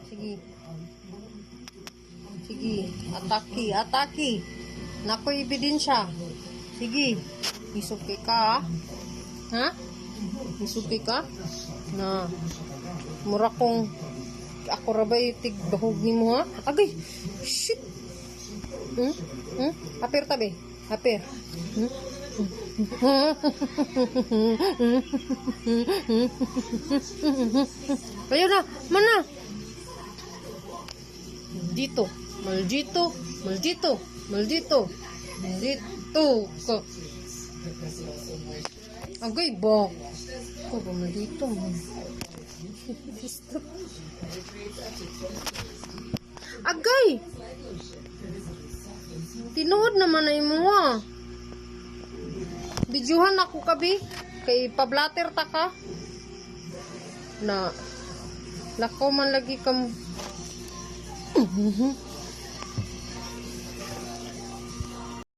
Sige. Sige. Atake. Nakoy ebidensya. Sige. Isuki ka, ha? Isuki ka? Na. Mura kong ako rabay tigbahog ni mo, ha? Agay! Shit! Hapir tabi. Hapir. Ayo na! Mana? Maldito ka. Agay ba? Ako ba maldito mo? Agay! Tinuod naman na imo ha. Bidyuhan ako kabi. Kay pablater ta ka. Na lako man lagi kam